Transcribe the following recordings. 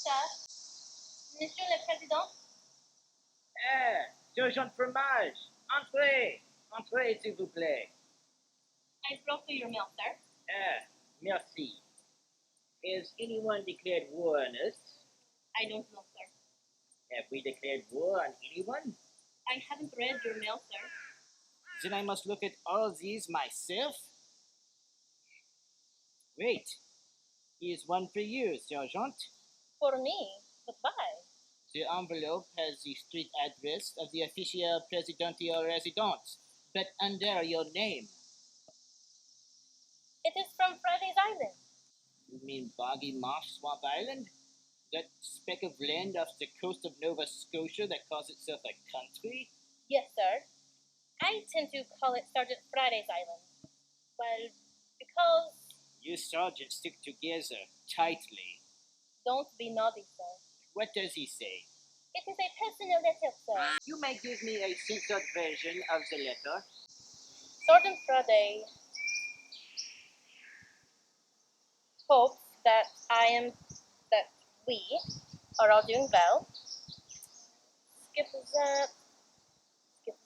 Sir, Monsieur le Président. Ah, Sergeant Fromage, entrez, entrez s'il vous plaît. I brought you your mail, sir. Ah, merci. Has anyone declared war on us? I don't know, sir. Have we declared war on anyone? I haven't read your mail, sir. Then I must look at all these myself? Wait, here's one for you, Sergeant. For me? Goodbye. The envelope has the street address of the official presidential residence, but under your name. It is from Friday's Island. You mean Boggy Marsh Swamp Island? That speck of land off the coast of Nova Scotia that calls itself a country? Yes, sir. I tend to call it Sergeant Friday's Island. Well, because... You sergeants stick together tightly. Don't be naughty, sir. What does he say? It is a personal letter, sir. You may give me a censored version of the letter. Sergeant Friday hopes that we are all doing well. Skip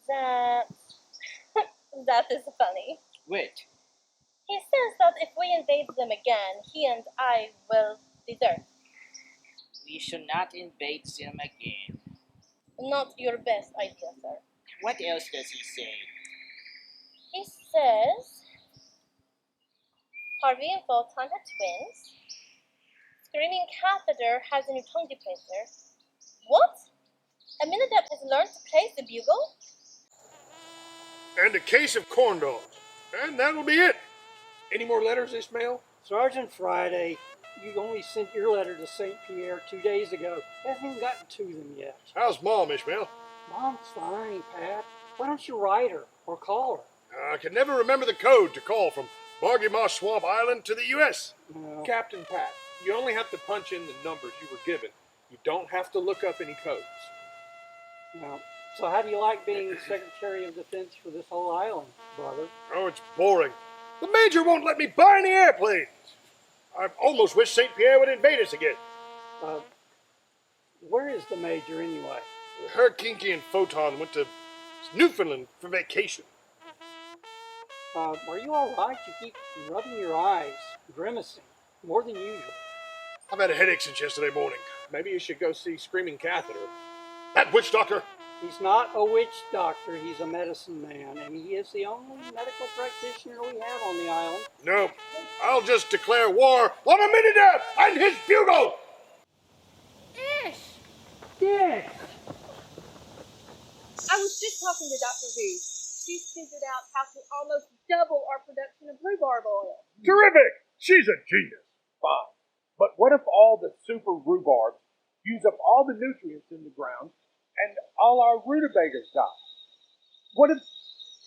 that. That is funny. Wait. He says that if we invade them again, he and I will desert. We should not invade them again. Not your best idea, sir. What else does he say? He says Harvey and Fulton had twins. Screaming Catheter has a new tongue depressor. What? Aminadab has learned to play the bugle? And a case of corn dogs. And that'll be it. Any more letters, Ishmael? Sergeant Friday, you only sent your letter to St. Pierre 2 days ago. Hasn't even gotten to them yet. How's Mom, Ishmael? Mom's fine, Pat. Why don't you write her or call her? I can never remember the code to call from Boggy Moss Swamp Island to the U.S. No. Captain Pat, you only have to punch in the numbers you were given. You don't have to look up any codes. No. So how do you like being Secretary of Defense for this whole island, brother? Oh, it's boring. The Major won't let me buy any airplanes. I almost wish St. Pierre would invade us again. Where is the Major anyway? Her, Kinky, and Photon went to Newfoundland for vacation. Are you all right? You keep rubbing your eyes, grimacing, more than usual. I've had a headache since yesterday morning. Maybe you should go see Screaming Catheter. That witch doctor! He's not a witch doctor, he's a medicine man, and he is the only medical practitioner we have on the island. No, I'll just declare war on Aminadab and his bugle! Ish! Dick! I was just talking to Dr. Who. She's figured out how to almost double our production of rhubarb oil. Terrific! She's a genius. Fine. But what if all the super rhubarbs use up all the nutrients in the ground and all our rutabagas die? What if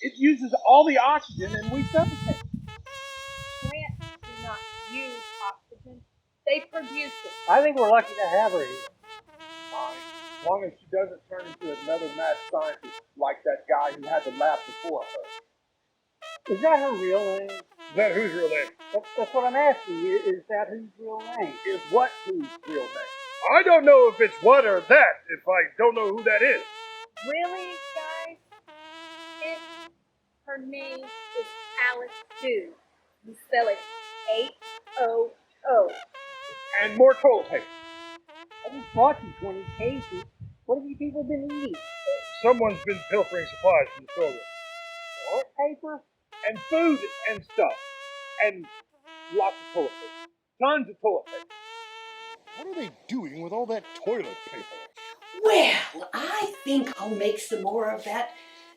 it uses all the oxygen and we suffocate? Plants do not use oxygen. They produce it. I think we're lucky to have her here. Fine. As long as she doesn't turn into another mad scientist like that guy who had the lab before her. Is that her real name? Is that whose real name? That's what I'm asking you. Is that whose real name? Is what whose real name? I don't know if it's what or that, if I don't know who that is. Really, guys? Her name is Alice Dew. You spell it H-O-O. And more toilet paper. I just brought you 20 cases. What have you people been eating? Someone's been pilfering supplies from the storeroom. Toilet paper? And food and stuff. And lots of toilet paper. Tons of toilet paper. What are they doing with all that toilet paper? Well, I think I'll make some more of that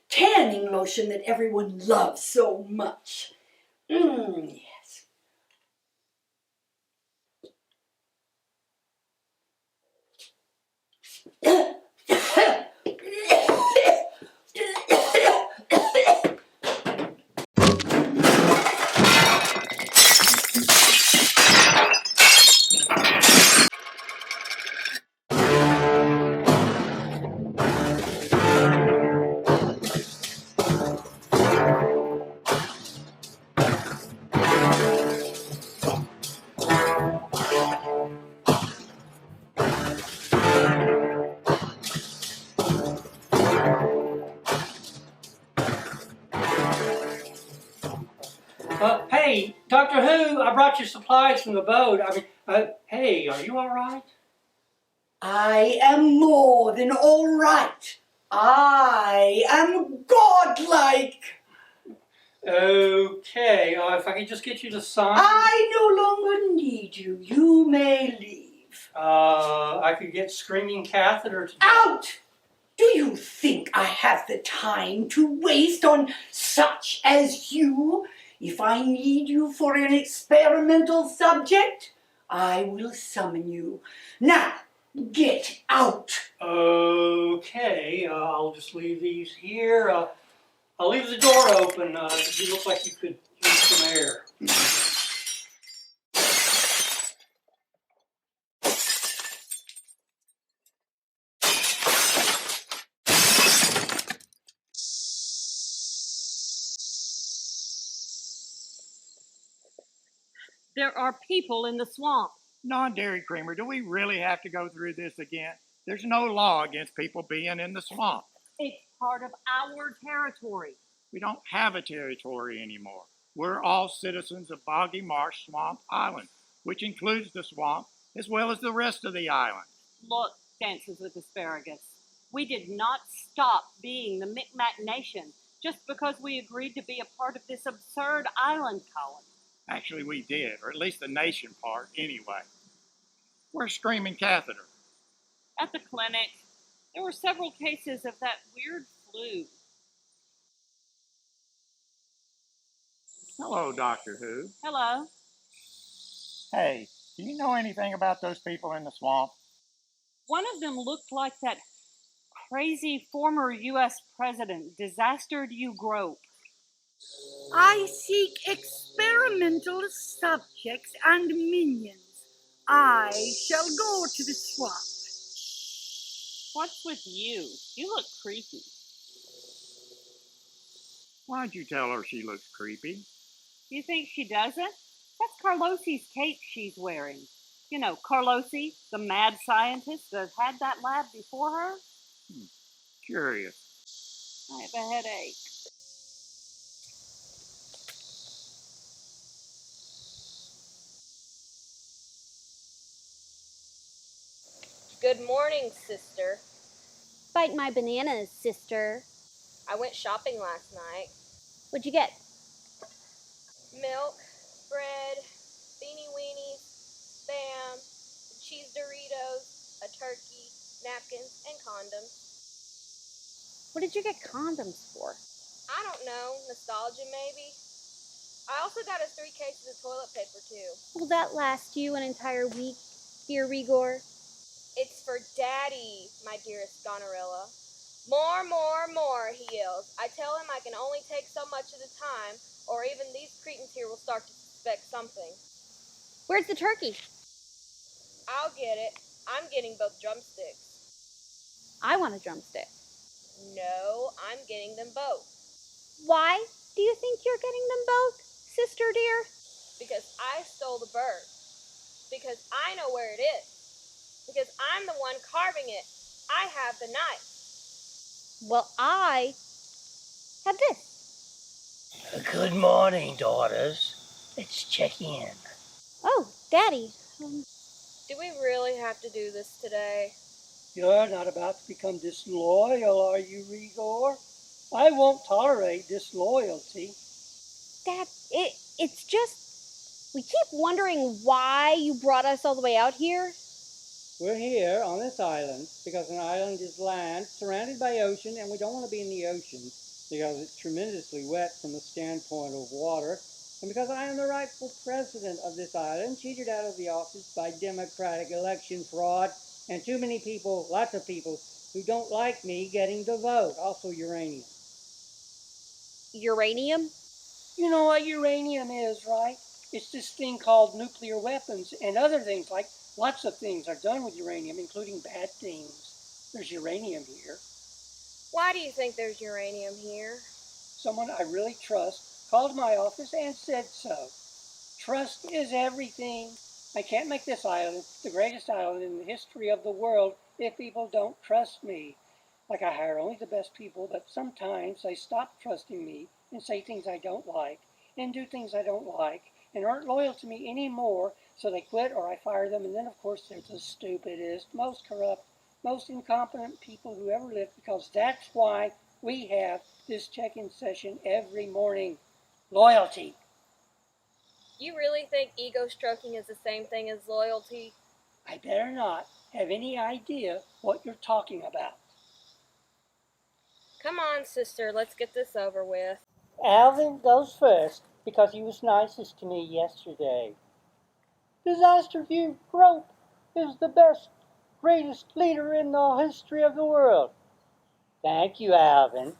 tanning lotion that everyone loves so much. Yes. Doctor Who, I brought you supplies from the boat. Hey, are you all right? I am more than all right. I am godlike. Okay, if I could just get you to sign. I no longer need you. You may leave. I could get Screaming Catheter to... Out! Do you think I have the time to waste on such as you? If I need you for an experimental subject, I will summon you. Now, get out. Okay, I'll just leave these here. I'll leave the door open. You look like you could use some air. There are people in the swamp. Non-dairy creamer, do we really have to go through this again? There's no law against people being in the swamp. It's part of our territory. We don't have a territory anymore. We're all citizens of Boggy Marsh Swamp Island, which includes the swamp as well as the rest of the island. Look, Dances with Asparagus, we did not stop being the Micmac Nation just because we agreed to be a part of this absurd island colony. Actually, we did, or at least the nation part, anyway. Where's Screaming Catheter? At the clinic, there were several cases of that weird flu. Hello, Doctor Who. Hello. Hey, do you know anything about those people in the swamp? One of them looked like that crazy former U.S. president, Disasturd U Grope. I seek experimental subjects and minions. I shall go to the swamp. What's with you? You look creepy. Why'd you tell her she looks creepy? You think she doesn't? That's Karlosi's cape she's wearing. You know, Karlosi, the mad scientist that had that lab before her. Curious. I have a headache. Good morning, sister. Bite my bananas, sister. I went shopping last night. What'd you get? Milk, bread, beanie weenies, Spam, cheese Doritos, a turkey, napkins, and condoms. What did you get condoms for? I don't know, nostalgia maybe. I also got us 3 cases of toilet paper too. Will that last you an entire week, dear Reegore? It's for Daddy, my dearest Gonorilla. More, he yells. I tell him I can only take so much at a time, or even these cretins here will start to suspect something. Where's the turkey? I'll get it. I'm getting both drumsticks. I want a drumstick. No, I'm getting them both. Why do you think you're getting them both, sister dear? Because I stole the bird. Because I know where it is. Because I'm the one carving it. I have the knife. Well, I have this. Good morning, daughters. Let's check in. Oh, Daddy. Do we really have to do this today? You're not about to become disloyal, are you, Reegore? I won't tolerate disloyalty. Dad, it's just... We keep wondering why you brought us all the way out here. We're here on this island because an island is land surrounded by ocean, and we don't want to be in the ocean because it's tremendously wet from the standpoint of water, and because I am the rightful president of this island, cheated out of the office by democratic election fraud, and too many people, lots of people, who don't like me getting to vote. Also uranium. Uranium? You know what uranium is, right? It's this thing called nuclear weapons, and other things like lots of things are done with uranium, including bad things. There's uranium here. Why do you think there's uranium here? Someone I really trust called my office and said so. Trust is everything. I can't make this island the greatest island in the history of the world if people don't trust me. Like I hire only the best people, but sometimes they stop trusting me and say things I don't like and do things I don't like and aren't loyal to me anymore, so they quit or I fire them. And then, of course, there's the stupidest, most corrupt, most incompetent people who ever lived, because that's why we have this check-in session every morning. Loyalty. You really think ego stroking is the same thing as loyalty? I better not have any idea what you're talking about. Come on, sister, let's get this over with. Alvin goes first because he was nicest to me yesterday. Disasturd U, Grope is the best, greatest leader in the history of the world. Thank you, Alvin.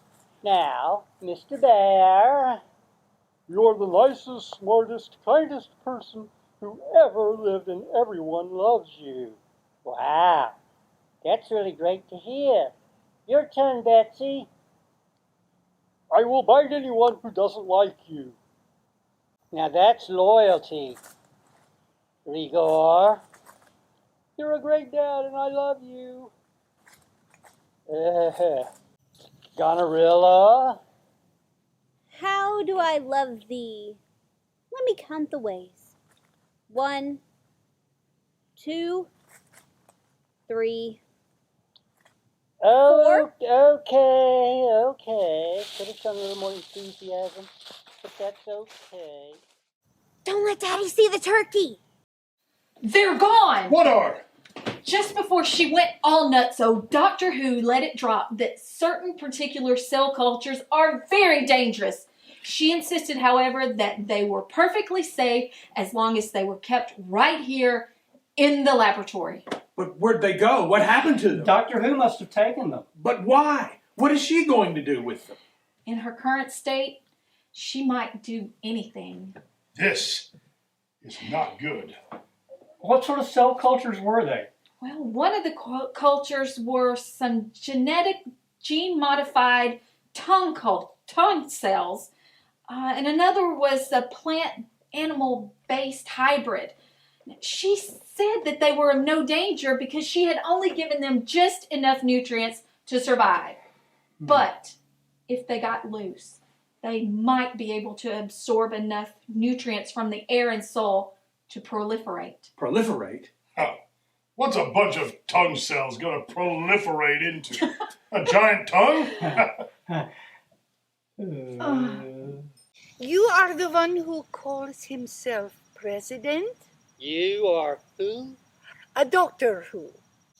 Now, Mr. Bear. You're the nicest, smartest, kindest person who ever lived, and everyone loves you. Wow, that's really great to hear. Your turn, Betsy. I will bite anyone who doesn't like you. Now that's loyalty. Reegore. You're a great dad, and I love you. Gonorilla. How do I love thee? Let me count the ways. 1, 2, 3, 4. Okay. Could have shown a little more enthusiasm, but that's okay. Don't let Daddy see the turkey. They're gone! What are? Just before she went all nutso, Doctor Who let it drop that certain particular cell cultures are very dangerous. She insisted, however, that they were perfectly safe as long as they were kept right here in the laboratory. But where'd they go? What happened to them? Doctor Who must have taken them. But why? What is she going to do with them? In her current state, she might do anything. This is not good. What sort of cell cultures were they? Well, one of the cultures were some genetic, gene-modified tongue cells, and another was a plant-animal-based hybrid. She said that they were of no danger because she had only given them just enough nutrients to survive. But if they got loose, they might be able to absorb enough nutrients from the air and soil to proliferate. Proliferate? Huh. What's a bunch of tongue cells going to proliferate into? A giant tongue? You are the one who calls himself president? You are who? A Doctor Who.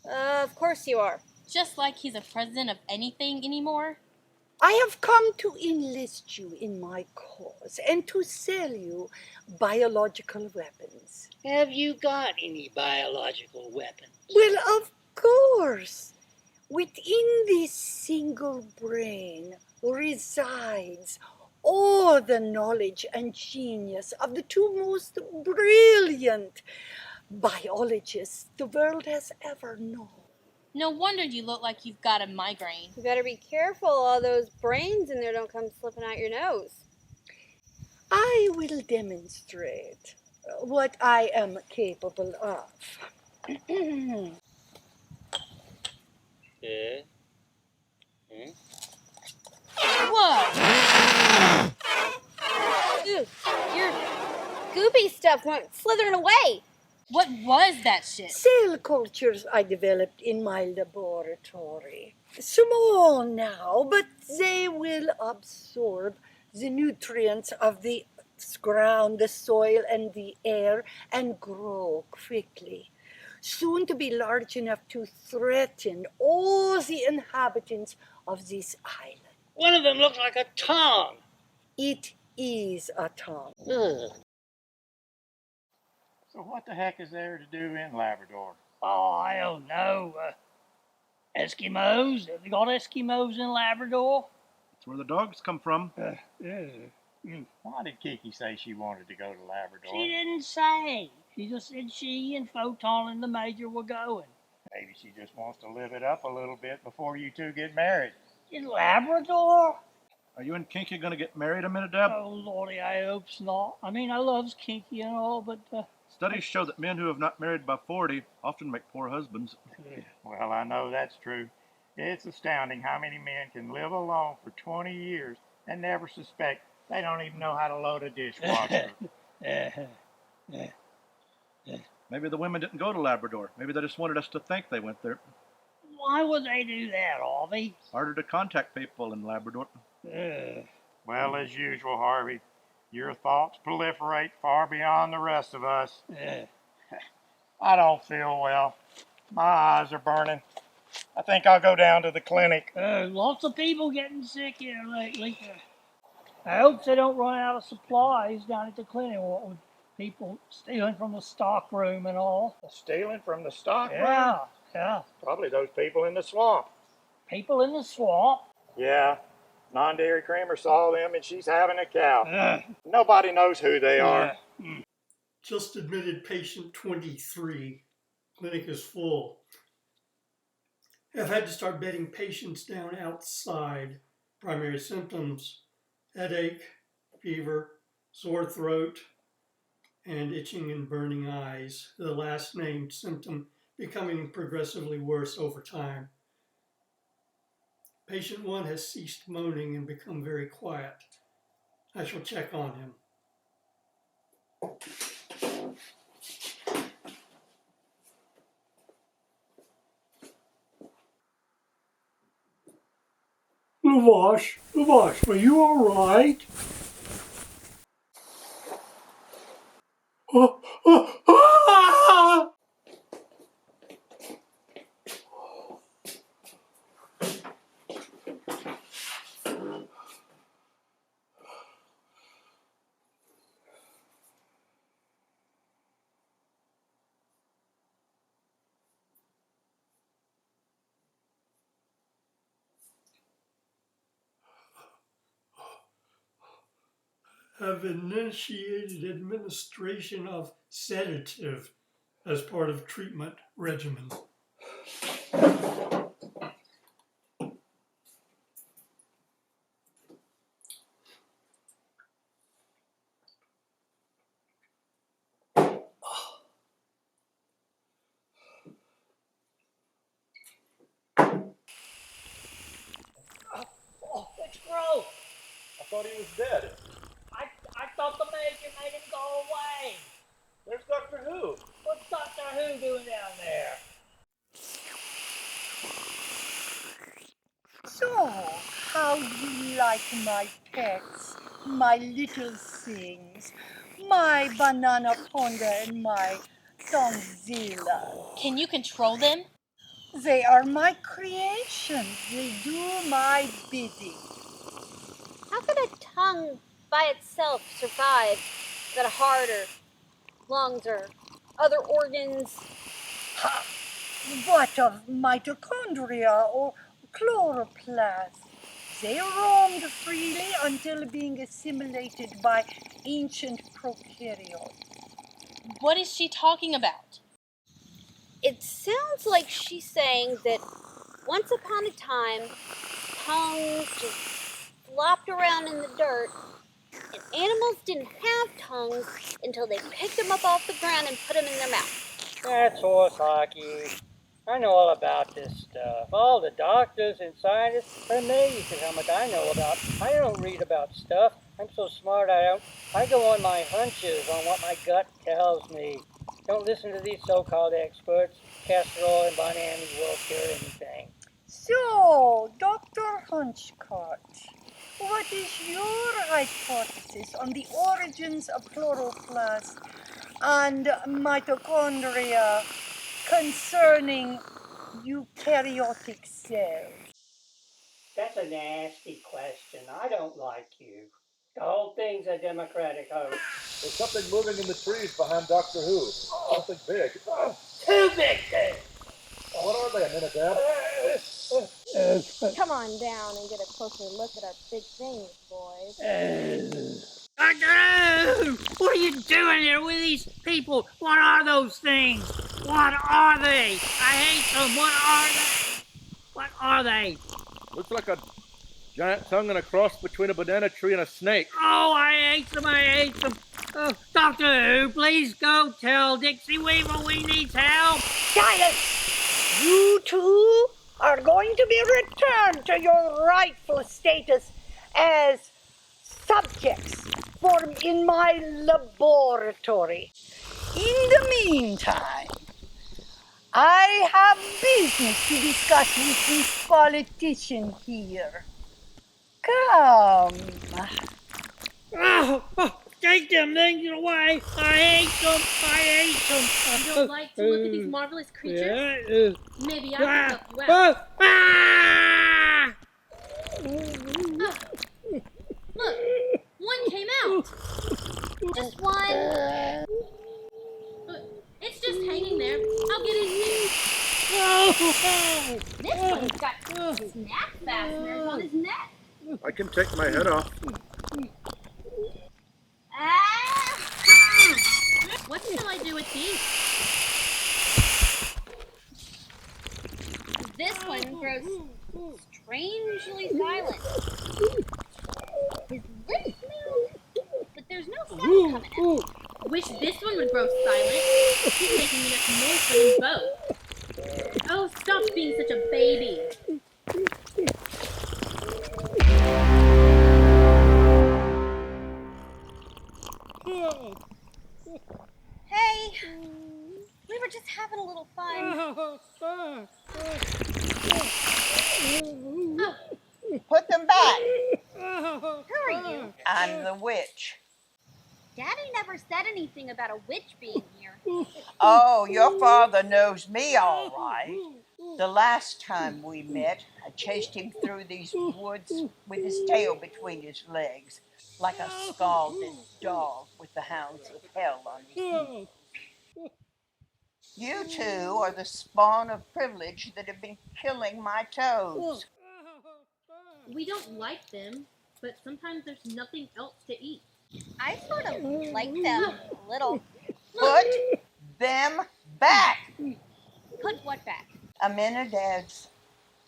Of course you are. Just like he's a president of anything anymore? I have come to enlist you in my cause and to sell you biological weapons. Have you got any biological weapons? Well, of course. Within this single brain resides all the knowledge and genius of the two most brilliant biologists the world has ever known. No wonder you look like you've got a migraine. You better be careful, all those brains in there don't come slipping out your nose. I will demonstrate what I am capable of. Whoa! Dude, your goopy stuff went slithering away. What was that shit? Cell cultures I developed in my laboratory. Small now, but they will absorb the nutrients of the ground, the soil, and the air and grow quickly, soon to be large enough to threaten all the inhabitants of this island. One of them looks like a tongue. It is a tongue. Ugh. So what the heck is there to do in Labrador? Oh, I don't know. Eskimos? Have you got Eskimos in Labrador? That's where the dogs come from. Why did Kiki say she wanted to go to Labrador? She didn't say. She just said she and Photon and the Major were going. Maybe she just wants to live it up a little bit before you two get married. In Labrador? Are you and Kinky going to get married, Aminadab? Oh, Lordy, I hope not. I mean, I loves Kinky and all, but... Studies show that men who have not married by 40 often make poor husbands. Well, I know that's true. It's astounding how many men can live alone for 20 years and never suspect they don't even know how to load a dishwasher. Maybe the women didn't go to Labrador. Maybe they just wanted us to think they went there. Why would they do that, Harvey? Harder to contact people in Labrador. Well, as usual, Harvey, your thoughts proliferate far beyond the rest of us. I don't feel well. My eyes are burning. I think I'll go down to the clinic. Lots of people getting sick here lately. I hope they don't run out of supplies down at the clinic. What with people stealing from the stock room and all. Stealing from the stock room? Yeah. Probably those people in the swamp. People in the swamp? Yeah. Non-dairy creamer saw them and she's having a cow. Nobody knows who they are. Just admitted patient 23. Clinic is full. Have had to start bedding patients down outside. Primary symptoms: headache, fever, sore throat, and itching and burning eyes. The last named symptom becoming progressively worse over time. Patient 1 has ceased moaning and become very quiet. I shall check on him. Lavash, are you all right? Have initiated administration of sedative as part of treatment regimen. It's Grope. I thought he was dead. I thought the Major made him go away. There's Doctor Who. What's Doctor Who doing down there? So, how do you like my pets, my little things, my banana ponder and my Tonzilla? Can you control them? They are my creations. They do my bidding. How could a tongue by itself survive without a heart or lungs or other organs? What of mitochondria or chloroplast? They roamed freely until being assimilated by ancient prokaryotes. What is she talking about? It sounds like she's saying that once upon a time, tongues just flopped around in the dirt, and animals didn't have tongues until they picked them up off the ground and put them in their mouth. That's horse hockey. I know all about this stuff. All the doctors and scientists are amazed at how much I know about. I don't read about stuff. I'm so smart I go on my hunches, on what my gut tells me. Don't listen to these so-called experts. Castor oil and Bonami's won't cure anything. So, Dr. Hunchcott, what is your hypothesis on the origins of chloroplast and mitochondria concerning eukaryotic cells? That's a nasty question. I don't like you. The whole thing's a Democratic hoax. There's something moving in the trees behind Doctor Who. Something big. Too big things. What are they, Aminadab? Come on down and get a closer look at our big things, boys. Doctor, what are you doing here with these people? What are those things? What are they? I hate them. What are they? What are they? Looks like a giant tongue and a cross between a banana tree and a snake. Oh, I hate them. I hate them. Oh, Doctor Who, please go tell Dixie Weaver we need help. Silence! You two are going to be returned to your rightful status as subjects transform in my laboratory. In the meantime, I have business to discuss with this politician here. Come. Oh, take them things away. I hate them. I hate them. You don't like to look at these marvelous creatures? Maybe I can help you out. Look, one came out. Just one. It's just hanging there. I'll get it too. This one's got snap fasteners on his neck. I can take my head off. What shall I do with these? This one grows strangely silent. His lips move, but there's no sound coming out. Wish this one would grow silent. He's making enough noise for them both. Oh, stop being such a baby. Hey, we were just having a little fun. Put them back. Who are you? I'm the witch. Daddy never said anything about a witch being here. Oh, your father knows me all right. The last time we met, I chased him through these woods with his tail between his legs, like a scalded dog with the hounds of hell on his heels. You two are the spawn of privilege that have been killing my toads. We don't like them, but sometimes there's nothing else to eat. I sort of like them a little. Put them back. Put what back? Aminadab's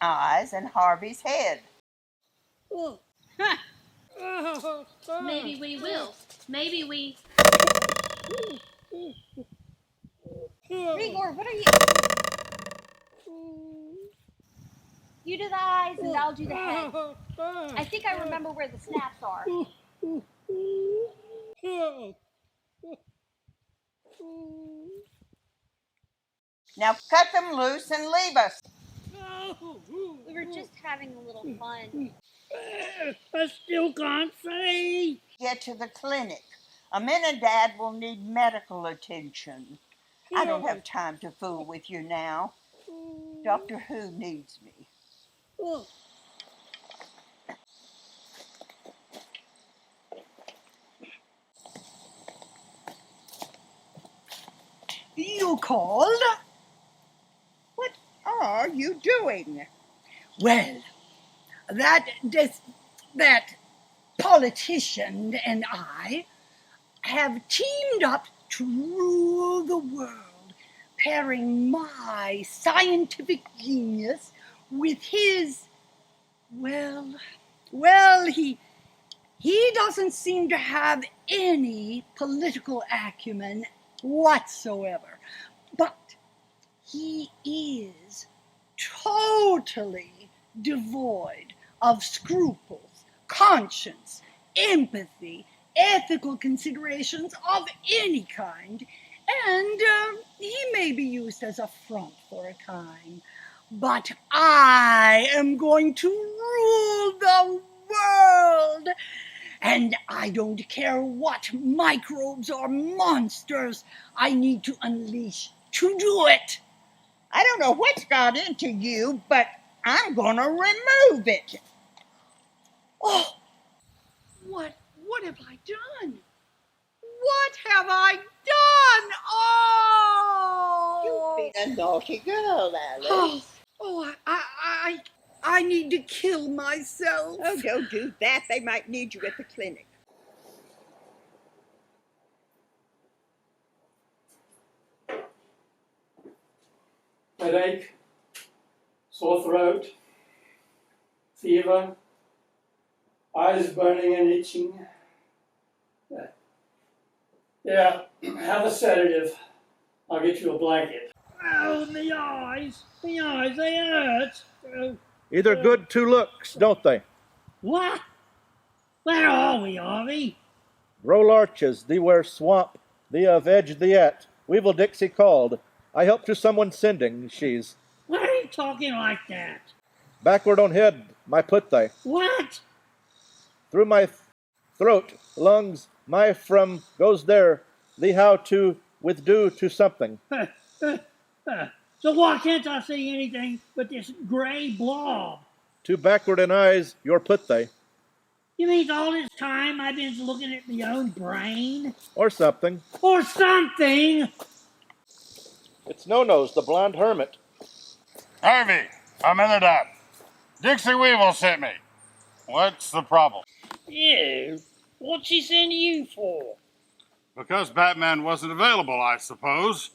eyes and Harvey's head. Maybe we will. Maybe we... Reegore, what are you? You do the eyes and I'll do the head. I think I remember where the snaps are. Now cut them loose and leave us. We were just having a little fun. I still can't see. Get to the clinic. Aminadab will need medical attention. I don't have time to fool with you now. Doctor Who needs me. You called? What are you doing? Well, that politician and I have teamed up to rule the world, pairing my scientific genius with his, he doesn't seem to have any political acumen whatsoever, but he is totally devoid of scruples, conscience, empathy, ethical considerations of any kind, and he may be used as a front for a time. But I am going to rule the world, and I don't care what microbes or monsters I need to unleash to do it. I don't know what's got into you, but I'm gonna remove it. Oh, what have I done? What have I done? Oh! You've been a naughty girl, Alice. I need to kill myself. Oh, don't do that. They might need you at the clinic. Headache, sore throat, fever, eyes burning and itching. Yeah, have a sedative. I'll get you a blanket. Oh, the eyes, they hurt. Either good two looks, don't they? What? Where are we, Harvey? Roll arches, thee were swamp, thee of edge thee at. Weevil Dixie called. I help to someone sending, she's. Why are you talking like that? Backward on head, my put thy. What? Through my throat, lungs, my from goes there, thee how to with due to something. So why can't I see anything but this gray blob? To backward in eyes, your put thy. You mean all this time I've been looking at my own brain? Or something. Or something! It's No-Nose, the blonde hermit. Harvey, Aminadab. Dixie Weevil sent me. What's the problem? You? What'd she send you for? Because Batman wasn't available, I suppose.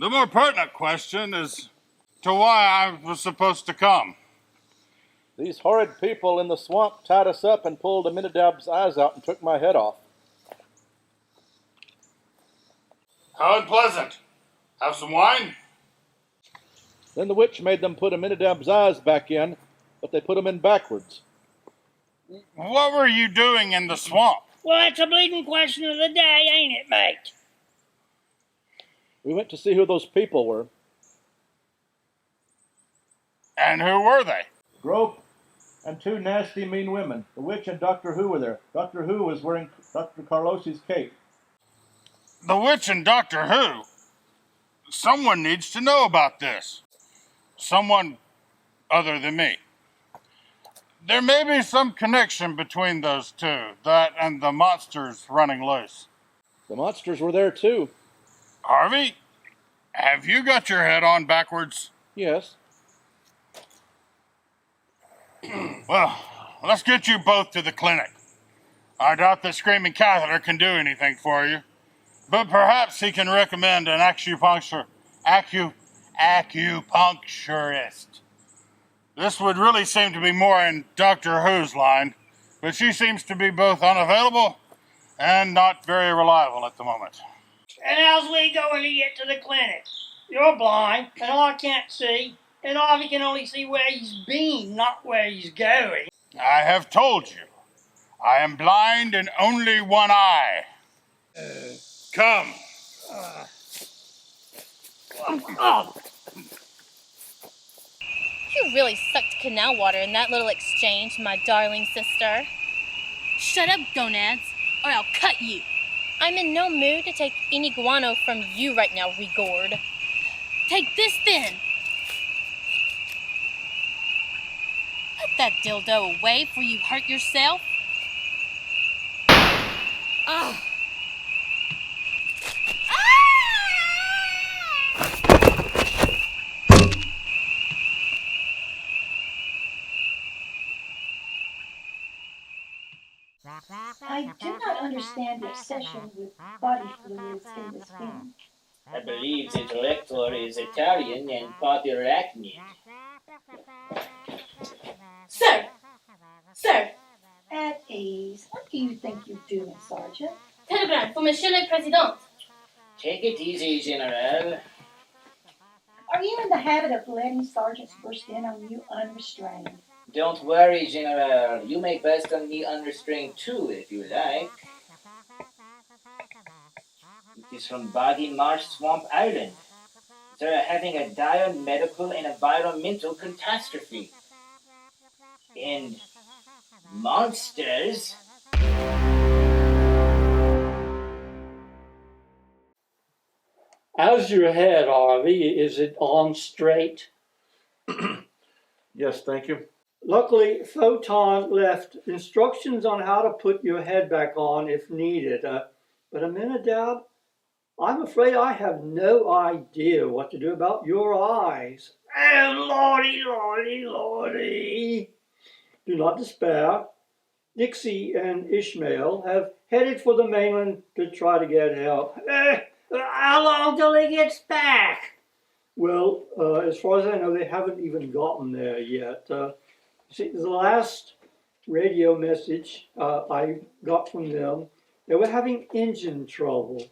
The more pertinent question is to why I was supposed to come. These horrid people in the swamp tied us up and pulled Aminadab's eyes out and took my head off. How unpleasant. Have some wine? Then the witch made them put Aminadab's eyes back in, but they put them in backwards. What were you doing in the swamp? Well, that's a bleeding question of the day, ain't it, mate? We went to see who those people were. And who were they? Grope and two nasty, mean women. The witch and Dr. Who were there. Dr. Who was wearing Dr. Karlosi's cape. The witch and Doctor Who? Someone needs to know about this. Someone other than me. There may be some connection between those two, that and the monsters running loose. The monsters were there too. Harvey, have you got your head on backwards? Yes. Well, let's get you both to the clinic. I doubt the screaming catheter can do anything for you, but perhaps he can recommend an acupuncturist. This would really seem to be more in Doctor Who's line, but she seems to be both unavailable and not very reliable at the moment. And how's we going to get to the clinic? You're blind, and I can't see, and Ivy can only see where he's been, not where he's going. I have told you, I am blind in only one eye. Come. You really sucked canal water in that little exchange, my darling sister. Shut up, gonads, or I'll cut you. I'm in no mood to take any guano from you right now, Reegore. Take this then. Put that dildo away before you hurt yourself. Ugh. I do not understand the obsession with body fluids in this film. I believe the director is Italian and part Iraqi. Sir! Sir! At ease. What do you think you're doing, Sergeant? Telegram for Monsieur le Président. Take it easy, General. Are you in the habit of letting sergeants burst in on you unrestrained? Don't worry, General. You may burst on me unrestrained too, if you like. It is from Boggy Marsh Swamp Island. They're having a dire medical and environmental catastrophe. And monsters. How's your head, Harvey? Is it on straight? Yes, thank you. Luckily, Photon left instructions on how to put your head back on if needed. But Aminadab, I'm afraid I have no idea what to do about your eyes. Oh, lordy, lordy, lordy. Do not despair. Dixie and Ishmael have headed for the mainland to try to get help. How long till he gets back? Well, as far as I know, they haven't even gotten there yet. See, the last radio message I got from them, they were having engine trouble.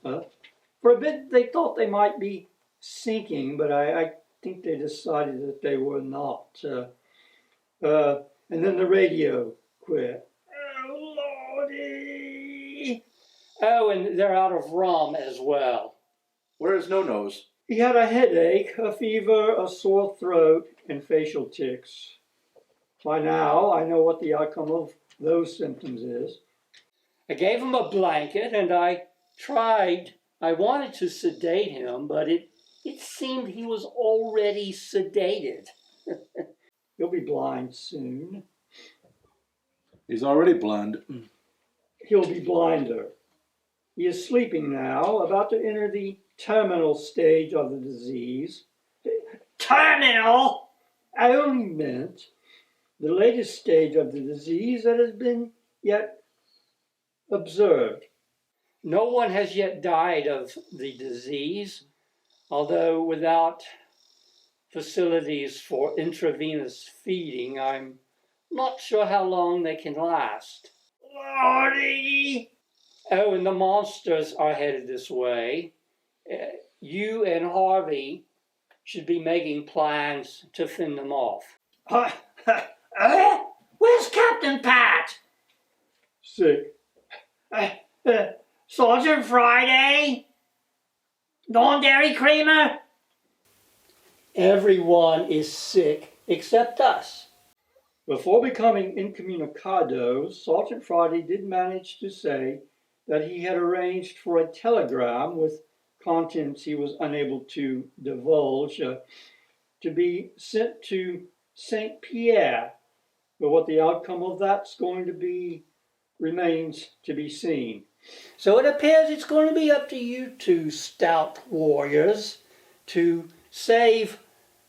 For a bit, they thought they might be sinking, but I think they decided that they were not. And then the radio quit. Oh, Lordy! Oh, and they're out of rum as well. Where is No-Nose? He had a headache, a fever, a sore throat, and facial tics. By now, I know what the outcome of those symptoms is. I gave him a blanket, and I wanted to sedate him, but it seemed he was already sedated. He'll be blind soon. He's already blind. He'll be blinder. He is sleeping now, about to enter the terminal stage of the disease. Terminal? I only meant the latest stage of the disease that has been yet observed. No one has yet died of the disease, although without facilities for intravenous feeding, I'm not sure how long they can last. Lordy! Oh, and the monsters are headed this way. You and Harvey should be making plans to fend them off. Where's Captain Pat? Sick. Sergeant Friday? Non-dairy creamer? Everyone is sick except us. Before becoming incommunicado, Sergeant Friday did manage to say that he had arranged for a telegram with contents he was unable to divulge to be sent to St. Pierre. But what the outcome of that's going to be remains to be seen. So it appears it's going to be up to you two stout warriors to save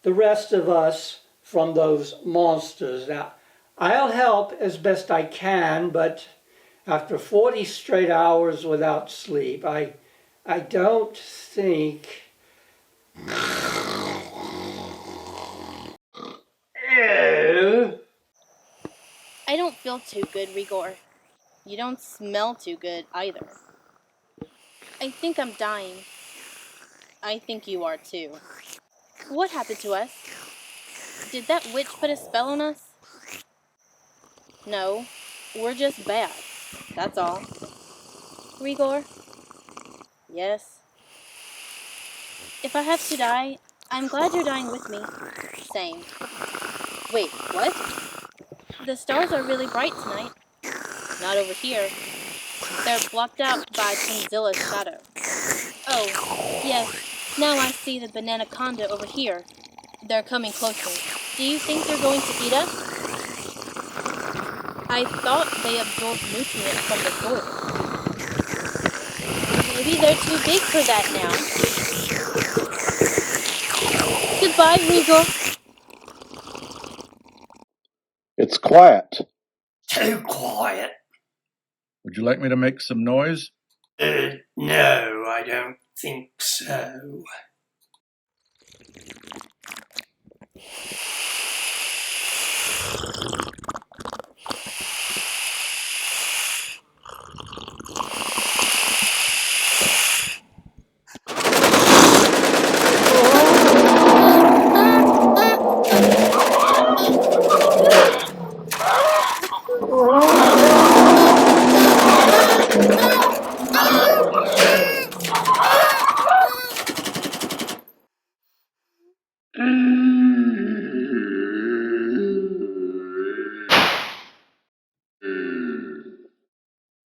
the rest of us from those monsters. Now, I'll help as best I can, but after 40 straight hours without sleep, I don't think... I don't feel too good, Reegore. You don't smell too good either. I think I'm dying. I think you are too. What happened to us? Did that witch put a spell on us? No, we're just bad. That's all. Reegore? Yes. If I have to die, I'm glad you're dying with me. Same. Wait, what? The stars are really bright tonight. Not over here. They're blocked out by Tanzilla's shadow. Oh, yes. Now I see the banana conda over here. They're coming closer. Do you think they're going to eat us? I thought they absorbed nutrients from the soil. Maybe they're too big for that now. Goodbye, Reegore. It's quiet. Too quiet. Would you like me to make some noise? No, I don't think so.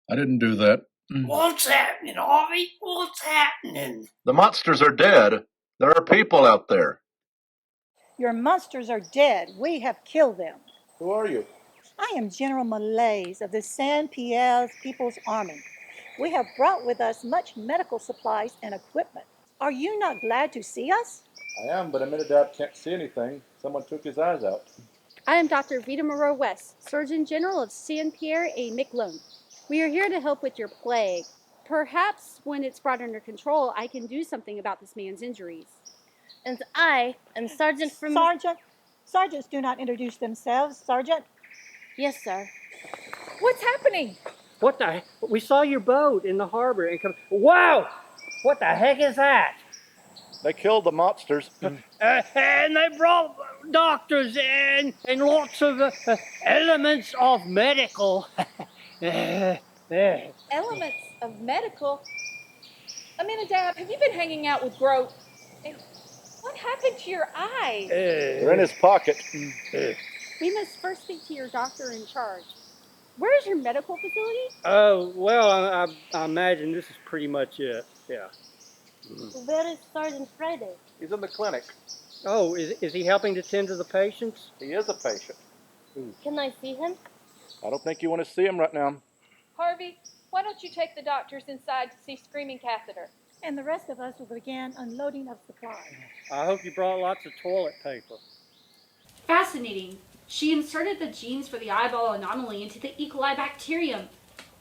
I didn't do that. What's happening, Harvey? What's happening? The monsters are dead. There are people out there. Your monsters are dead. We have killed them. Who are you? I am General Malaise of the Saint Pierre's People's Army. We have brought with us much medical supplies and equipment. Are you not glad to see us? I am, but Aminadab can't see anything. Someone took his eyes out. I am Dr. Vita Moreau West, Surgeon General of Saint Pierre et Miquelon. We are here to help with your plague. Perhaps when it's brought under control, I can do something about this man's injuries. And I am Sergeant from... Sergeant? Sergeants do not introduce themselves, Sergeant. Yes, sir. What's happening? What the... We saw your boat in the harbor and come... Wow! What the heck is that? They killed the monsters. And they brought doctors and lots of elements of medical. Yeah. Elements of medical. Aminadab, have you been hanging out with Grope? What happened to your eyes? They're in his pocket. We must first speak to your doctor in charge. Where is your medical facility? Oh, well, I imagine this is pretty much it. Yeah. Where is Sergeant Friday? He's in the clinic. Oh, is he helping to tend to the patients? He is a patient. Can I see him? I don't think you want to see him right now. Harvey, why don't you take the doctors inside to see Screaming Catheter? And the rest of us will begin unloading of supplies. I hope you brought lots of toilet paper. Fascinating. She inserted the genes for the eyeball anomaly into the E. coli bacterium.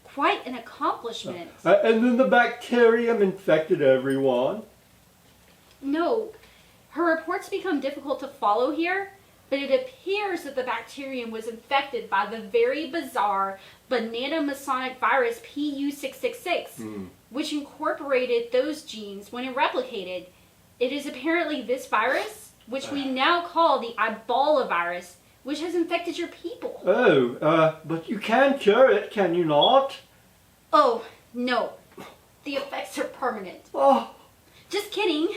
Quite an accomplishment. And then the bacterium infected everyone. No, her reports become difficult to follow here, but it appears that the bacterium was infected by the very bizarre banana Masonic virus PU666, which incorporated those genes when it replicated. It is apparently this virus, which we now call the Ebola virus, which has infected your people. Oh, but you can cure it, can you not? Oh, no. The effects are permanent. Oh. Just kidding.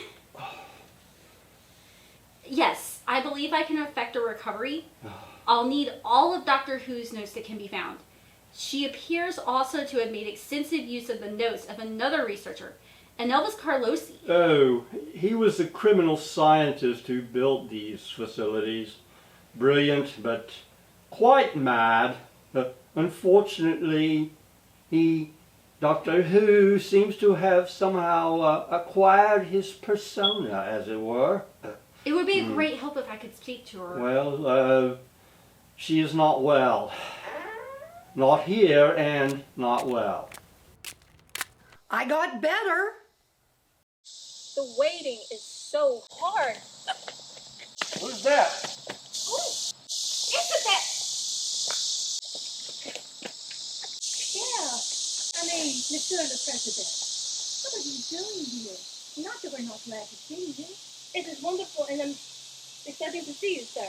Yes, I believe I can effect a recovery. I'll need all of Dr. Who's notes that can be found. She appears also to have made extensive use of the notes of another researcher, an Elvis Karlosi. Oh, he was the criminal scientist who built these facilities. Brilliant, but quite mad. Unfortunately, Doctor Who seems to have somehow acquired his persona, as it were. It would be a great help if I could speak to her. Well, she is not well. Not here and not well. I got better. The waiting is so hard. Who's that? Isn't that? Yeah. Monsieur le President, what are you doing here? Not that we're not glad to see you. It is wonderful, and I'm excited to see you, sir.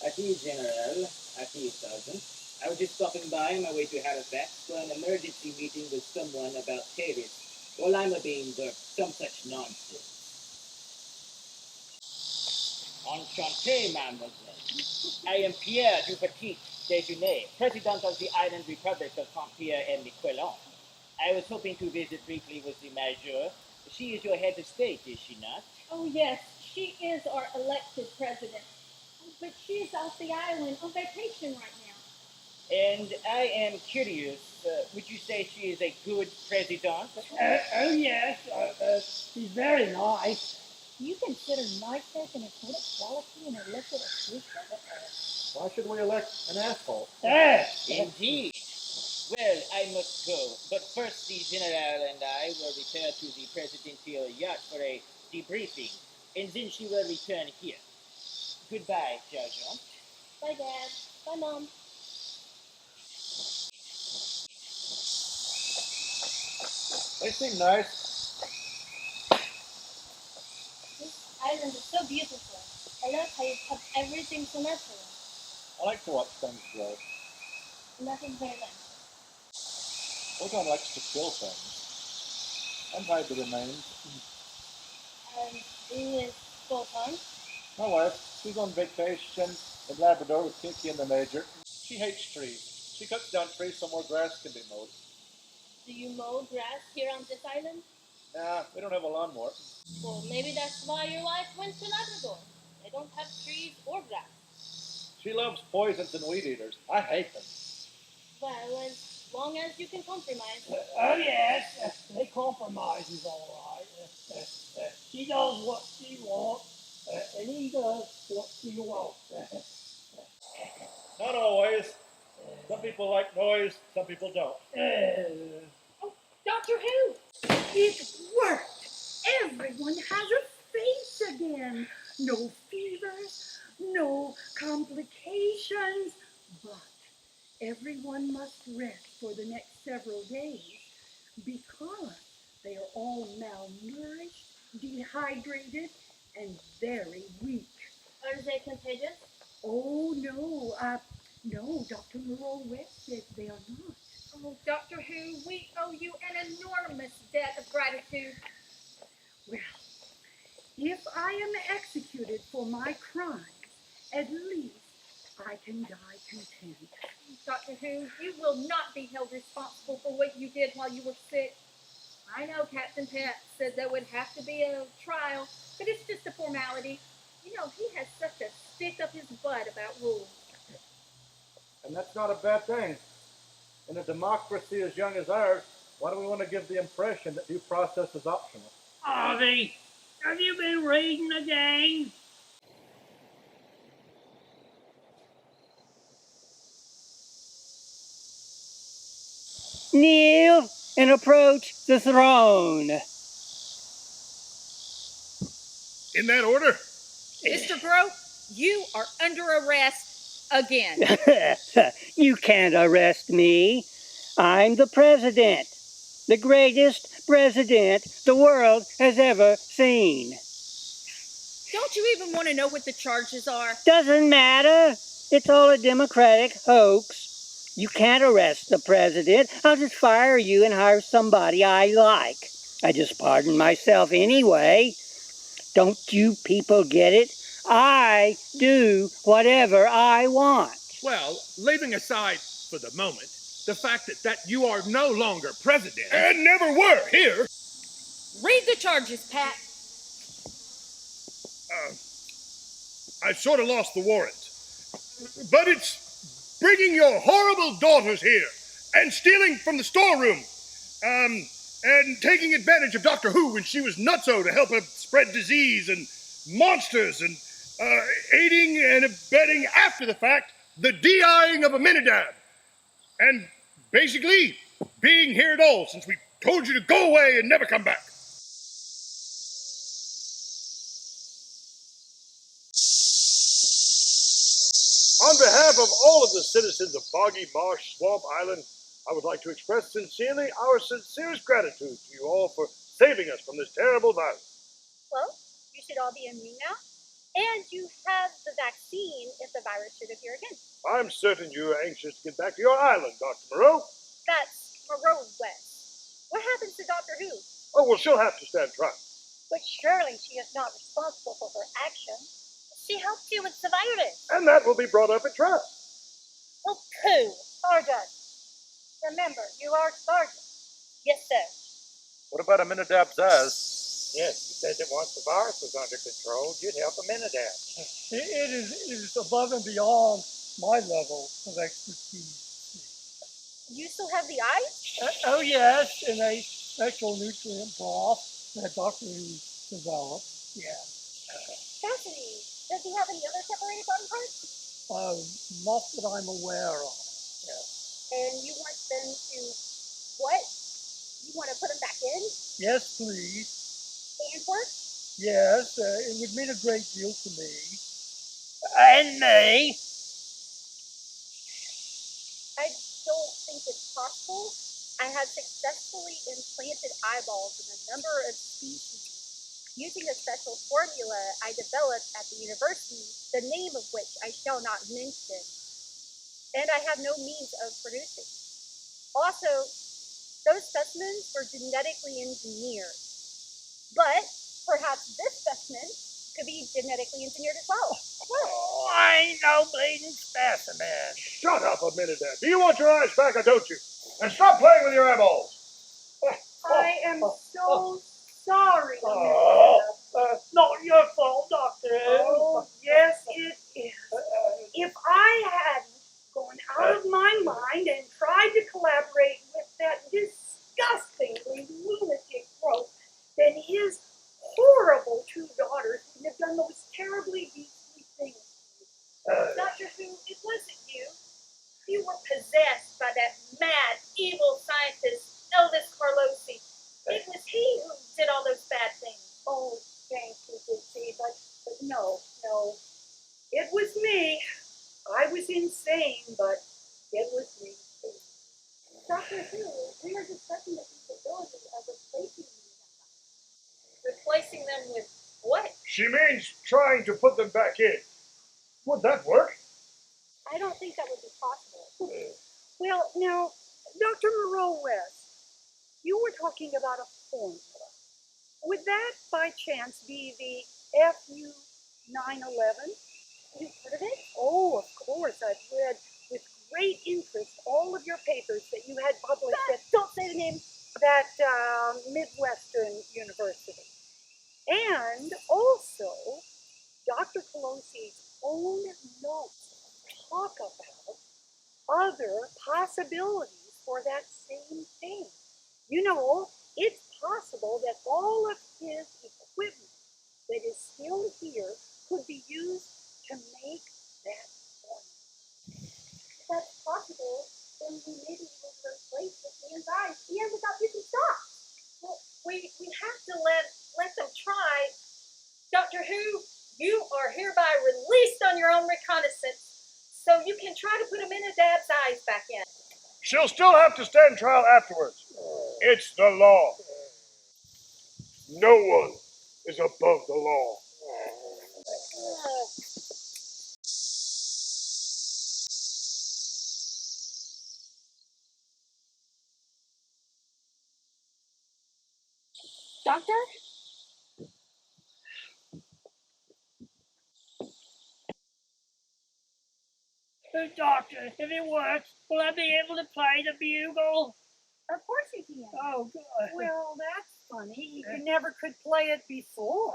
At ease, General. At ease, Sergeant. I was just stopping by on my way to Halifax for an emergency meeting with someone about terrorists or lima beans or some such nonsense. Enchanté, mademoiselle. I am Pierre Dupetit Déjeuner, President of the Island Republic of Saint-Pierre and Miquelon. I was hoping to visit briefly with the Major. She is your head of state, is she not? Oh, yes, she is our elected president. But she is off the island on vacation right now. And I am curious, would you say she is a good president? Oh, yes. She's very nice. Do you consider niceness an important quality in elected officials? Why should we elect an asshole? Indeed. Well, I must go. But first, the General and I will repair to the presidential yacht for a debriefing, and then she will return here. Goodbye, Sergeant. Bye, Dad. Bye, Mom. They seem nice. This island is so beautiful. I love how you kept everything so natural. I like to watch things grow. And that is very nice. Ogon likes to kill things and hide the remains. Who is full-time? My wife, she's on vacation in Labrador with Kiki and the Major. She hates trees. She cuts down trees so more grass can be mowed. Do you mow grass here on this island? Nah, we don't have a lawnmower. Well, maybe that's why your wife went to Labrador. They don't have trees or grass. She loves poisons and weed eaters. I hate them. Well, as long as you can compromise. Oh, yes. They compromise is all right. She does what she wants, and he does what he wants. Not always. Some people like noise, some people don't. Oh, Doctor Who! It worked. Everyone has a face again. No fevers, no complications. But everyone must rest for the next several days because they are all malnourished, dehydrated, and very weak. Are they contagious? Oh, no. No, Dr. Moreau West says they are not. Oh, Doctor Who, we owe you an enormous debt of gratitude. Well, if I am executed for my crimes, at least I can die content. Doctor Who, you will not be held responsible for what you did while you were sick. I know Captain Pet said there would have to be a trial, but it's just a formality. You know, he has such a stick up his butt about rules. And that's not a bad thing. In a democracy as young as ours, why do we want to give the impression that due process is optional? Harvey, have you been reading again? Kneel and approach the throne. In that order? Mr. Grope, you are under arrest again. You can't arrest me. I'm the president. The greatest president the world has ever seen. Don't you even want to know what the charges are? Doesn't matter. It's all a Democratic hoax. You can't arrest the president. I'll just fire you and hire somebody I like. I just pardon myself anyway. Don't you people get it? I do whatever I want. Well, leaving aside for the moment the fact that you are no longer president. And never were here. Read the charges, Pat. I sort of lost the warrant. But it's bringing your horrible daughters here and stealing from the storeroom. And taking advantage of Doctor Who when she was nutso to help her spread disease and monsters and aiding and abetting after the fact the DIing of Aminadab. And basically being here at all since we told you to go away and never come back. On behalf of all of the citizens of Boggy Marsh Swamp Island, I would like to express sincerely our sincerest gratitude to you all for saving us from this terrible virus. Well, you should all be immune now. And you have the vaccine if the virus should appear again. I'm certain you're anxious to get back to your island, Dr. Moreau. That's Moreau West. What happens to Doctor Who? Oh, well, she'll have to stand trial. But surely she is not responsible for her actions. She helped you with the virus. And that will be brought up at trial. Oh, pooh. Sergeant. Remember, you are Sergeant. Yes, sir. What about Aminadab's eyes? Yes, you said that once the virus was under control, you'd help Aminadab. It is above and beyond my level of expertise. You still have the eyes? Oh, yes, in a special nutrient broth that Dr. Who developed. Yeah. Fascinating. Does he have any other separated body parts? Not that I'm aware of. Yeah. And you want them to what? You want to put them back in? Yes, please. And work? Yes, it would mean a great deal to me. And me. I don't think it's possible. I have successfully implanted eyeballs in a number of species using a special formula I developed at the university, the name of which I shall not mention. And I have no means of producing. Also, those specimens were genetically engineered. But perhaps this specimen could be genetically engineered as well. Oh, I ain't no bleeding specimen. Shut up a minute, Dad. Do you want your eyes back or don't you? And stop playing with your eyeballs. I am so sorry. Not your fault, Doctor. Oh, yes, it is. If I hadn't gone out of my mind and tried to collaborate with that disgustingly lunatic Grope, then his horrible two daughters would have done those terribly beastly things. Doctor Who, it wasn't you. You were possessed by that mad, evil scientist, Elvis Karlosi. It was he who did all those bad things. Oh, thank you, Dixie, but no. It was me. I was insane, but it was me. Doctor Who, we are discussing the feasibility of replacing them. Replacing them with what? She means trying to put them back in. Would that work? I don't think that would be possible. Well, now, Dr. Moreau-West, you were talking about a formula. Would that, by chance, be the FU911? You've heard of it? Oh, of course. I've read with great interest all of your papers that you had published at, don't say the name, that Midwestern University. And also, Dr. Karlosi's own notes talk about other possibilities for that same thing. You know, it's possible that all of his equipment that is still here could be used to make that formula. If that's possible, then we may be able to replace the man's eyes and without using stock. Well, we have to let them try. Doctor Who, you are hereby released on your own reconnaissance, so you can try to put Aminadab's eyes back in. She'll still have to stand trial afterwards. It's the law. No one is above the law. Doctor? Doctor, if it works, will I be able to play the bugle? Of course you can. Oh, God. Well, that's funny. You never could play it before.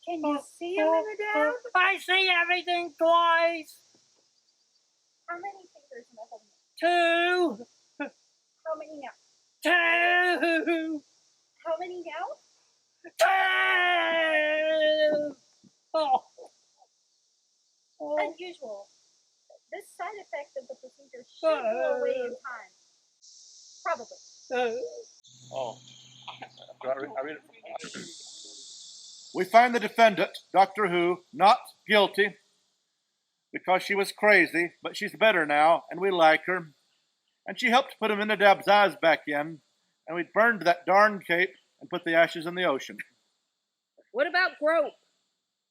Can you see him in the down? I see everything twice. How many fingers am I holding? 2. How many now? 2. How many now? 2. Oh. Unusual. This side effect of the procedure should go away in time. Probably. We find the defendant, Doctor Who, not guilty because she was crazy, but she's better now, and we like her. And she helped put Aminadab's eyes back in, and we burned that darn cape and put the ashes in the ocean. What about Grope?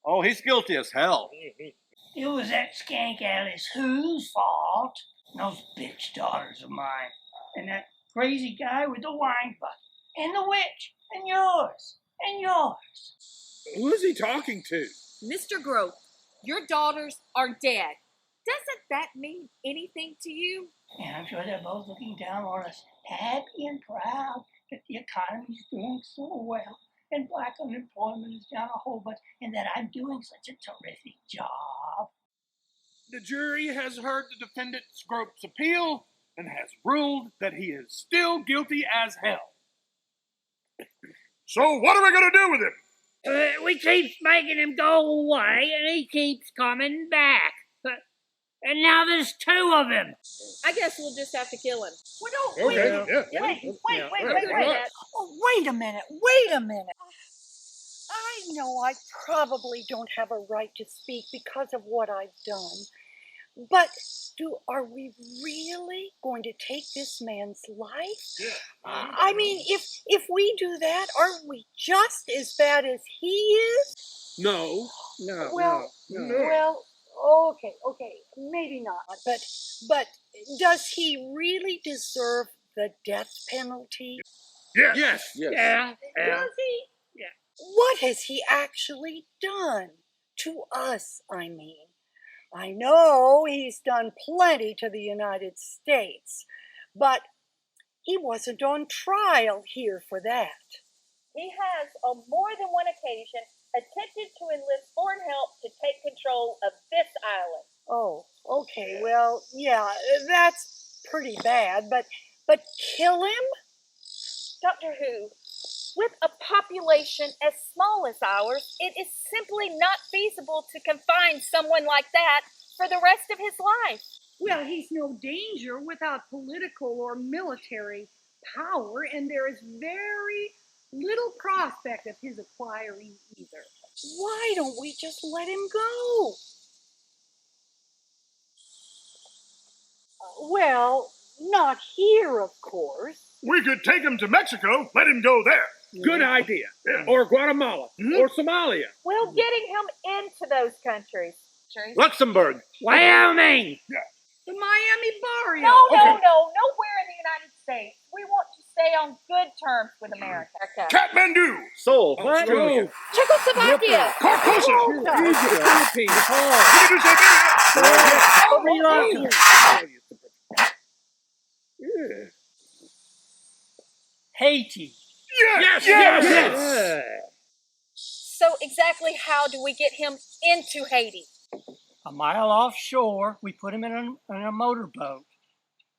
Oh, he's guilty as hell. It was that skank Alice Who's fault. Those bitch daughters of mine. And that crazy guy with the wine bucket. And the witch. And yours. And yours. Who's he talking to? Mr. Grope, your daughters are dead. Doesn't that mean anything to you? And I'm sure they're both looking down on us, happy and proud that the economy's doing so well, and black unemployment is down a whole bunch, and that I'm doing such a terrific job. The jury has heard the defendant's Grope's appeal and has ruled that he is still guilty as hell. So what are we going to do with him? We keep making him go away, and he keeps coming back. And now there's 2 of him. I guess we'll just have to kill him. Well, no, wait a minute. Wait a minute. I know I probably don't have a right to speak because of what I've done, but are we really going to take this man's life? Yeah. I mean, if we do that, aren't we just as bad as he is? No. Well, okay, maybe not, but does he really deserve the death penalty? Yes. Yeah. Does he? Yeah. What has he actually done? To us, I mean. I know he's done plenty to the United States, but he wasn't on trial here for that. He has, on more than one occasion, attempted to enlist foreign help to take control of this island. Oh, okay, well, yeah, that's pretty bad, but kill him? Doctor Who, with a population as small as ours, it is simply not feasible to confine someone like that for the rest of his life. Well, he's no danger without political or military power, and there is very little prospect of his acquiring either. Why don't we just let him go? Well, not here, of course. We could take him to Mexico, let him go there. Good idea. Yeah. Or Guatemala. Or Somalia. Well, getting him into those countries. Luxembourg. Wyoming. Yeah. The Miami barrio. No, nowhere in the United States. We want to stay on good terms with America. Kathmandu. Seoul. What? Australia. Czechoslovakia. Carcosa. Egypt. We can do Siberia. Haiti. Yes. So exactly how do we get him into Haiti? A mile offshore, we put him in a motorboat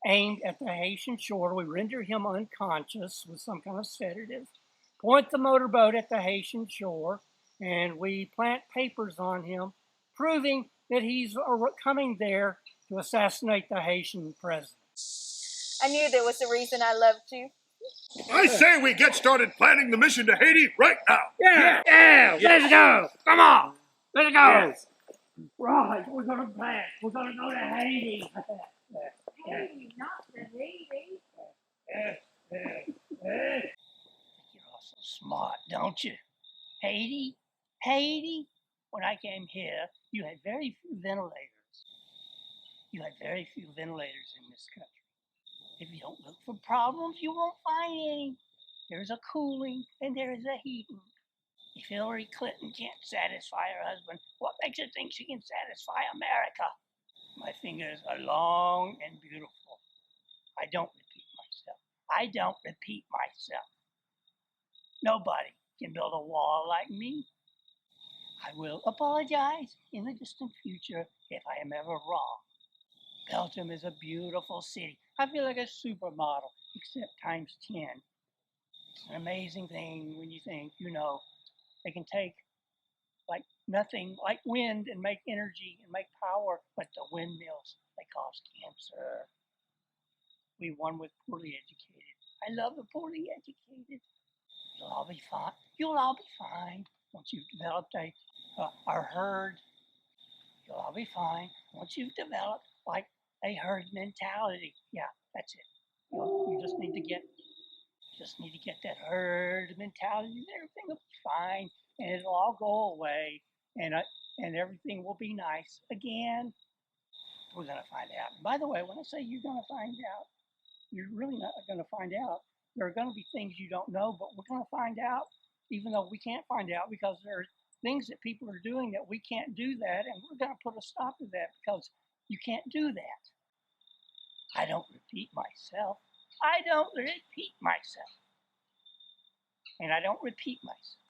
aimed at the Haitian shore. We render him unconscious with some kind of sedative, point the motorboat at the Haitian shore, and we plant papers on him proving that he's coming there to assassinate the Haitian president. I knew there was a reason I loved you. I say we get started planning the mission to Haiti right now. Yeah. Let's go. Come on. Let's go. Yes. Right, we're gonna plan. We're gonna go to Haiti. Haiti, not the Haiti. You're all so smart, don't you? Haiti? When I came here, you had very few ventilators. You had very few ventilators in this country. If you don't look for problems, you won't find any. There's a cooling and there is a heating. If Hillary Clinton can't satisfy her husband, what makes her think she can satisfy America? My fingers are long and beautiful. I don't repeat myself. Nobody can build a wall like me. I will apologize in the distant future if I am ever wrong. Belgium is a beautiful city. I feel like a supermodel, except times 10. It's an amazing thing when you think, they can take like nothing, like wind, and make energy and make power, but the windmills, they cause cancer. We won with poorly educated. I love the poorly educated. You'll all be fine. You'll all be fine once you've developed a herd. You'll all be fine once you've developed like a herd mentality. Yeah, that's it. You just need to get that herd mentality, and everything will be fine, and it'll all go away, and everything will be nice again. We're gonna find out. And by the way, when I say you're gonna find out, you're really not gonna find out. There are gonna be things you don't know, but we're gonna find out, even though we can't find out because there are things that people are doing that we can't do that, and we're gonna put a stop to that because you can't do that. I don't repeat myself. And I don't repeat myself.